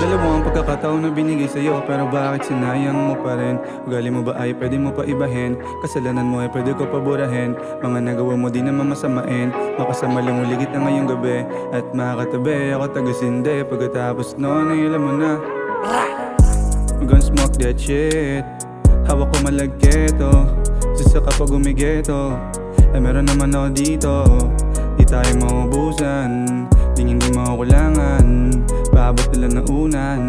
Dalawang pagkakataon na binigay sa'yo, pero bakit sinayang mo pa rin? Ugali mo ba ay pwede mo pa ibahin? Kasalanan mo ay pwede ko paburahin. Mga nagawa mo di naman masamain. Makasama lang uligit na ngayong gabi. At makakatabi ako tagasinde. Pagkatapos noon ay alam mo na, I'm gonna smoke that shit. Hawak ko malagketo. Sisa kapag umigeto. Ay meron naman ako dito. Di tayo maubusan. Di hindi makukulangan. Paabot nila ng unan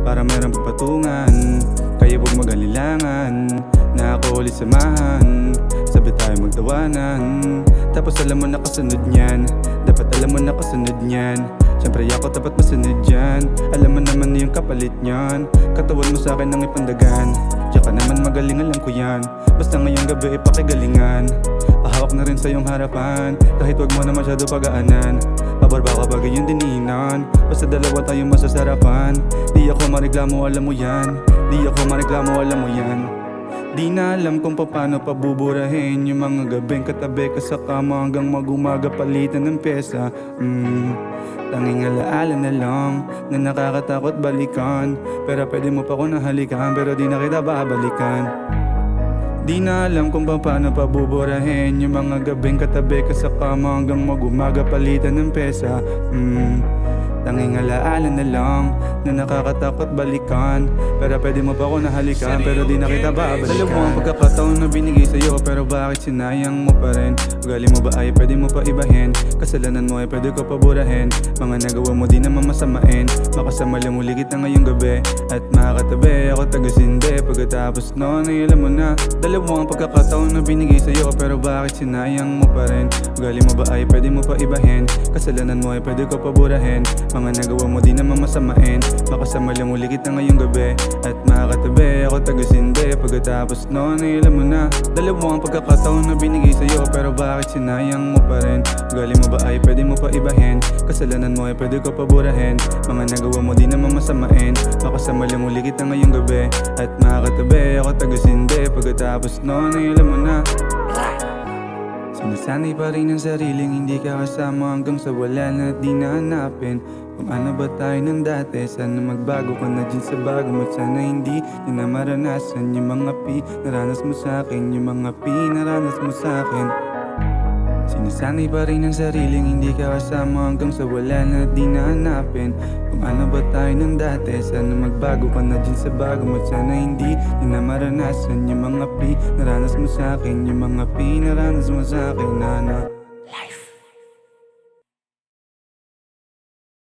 para meron papatungan. Kaya huwag mag-alilangan na ako ulit samahan. Sabi tayo magtawanan. Tapos alam mo na kasunod niyan. Dapat alam mo na kasunod niyan. Siyempre ako tapat masunod dyan. Alam mo naman na yung kapalit niyan. Katawan mo sa'kin ng ipandagan. Tsaka naman magaling alam ko yan. Basta ngayong gabi ipakigalingan. Pahawak na rin sa iyong harapan. Kahit wag mo na masyado pagaanan. Pabarba ka bagay yung dininan. Basta dalawa tayong masasarapan. Di ako mareklamo alam mo yan. Di ako mareklamo alam mo yan. Di na alam kung paano pabuburahin yung mga gabing katabi ka sa kama hanggang mag-umaga palitan ng pyesa. Tanging alaala na lang na nakakatakot balikan. Pero pwede mo pa ko nahalikan pero di na kita babalikan. Di na alam kung paano pabuburahin yung mga gabing katabi ka sa kama hanggang mag-umaga palitan ng pyesa. Tanging alaala na lang na nakakatakot balikan. Pero pwede mo pa ko nahalikan pero di na kita babalikan. Dalawang pagkakataon na binigay sa'yo, pero bakit sinayang mo pa rin? Ugali mo ba ay pwede mo pa ibahin? Kasalanan mo ay pwede ko paburahin. Mga nagawa mo di naman masamain. Makasama lang uligit na ngayong gabi. At makakatabi ako tagasinde. Pagkatapos noon ay alam mo na. Dalawang pagkakataon na binigay sa'yo, pero bakit sinayang mo pa rin? Ugali mo ba ay pwede mo pa ibahin? Kasalanan mo ay pwede ko paburahin. Mga nagawa mo di naman masamain. Makasama lang uligit na ngayong gabi. At makakatabi ako tagasinde. Pagkatapos noon ay alam mo na. Dalawang pagkakataon na binigay sa'yo, pero bakit sinayang mo pa rin? Ugali mo ba ay pwede mo pa ibahin? Kasalanan mo ay pwede ko paburahin. Mga nagawa mo di naman masamain. Makasama lang uligit na ngayong gabi. At makakatabi ako tagasinde. Pagkatapos noon ay alam mo na. Sinasanay pa rin ang sariling hindi ka kasama hanggang sa wala na at di nahanapin. Kung ano ba tayo ng dati, sana magbago ka na dyan sa bago mo. Sana hindi yun na maranasan yung mga naranas mo sa'kin. Yung mga naranas mo sa'kin. Sinasanay pa rin ang sariling hindi ka kasama hanggang sa wala na at di nahanapin. Kung ano ba tayo ng dati, sana magbago ka na dyan sa bago mo. Sana hindi yun na maranasan yung mga naranas mo sa'kin. Yung mga naranas mo sa'kin, nana.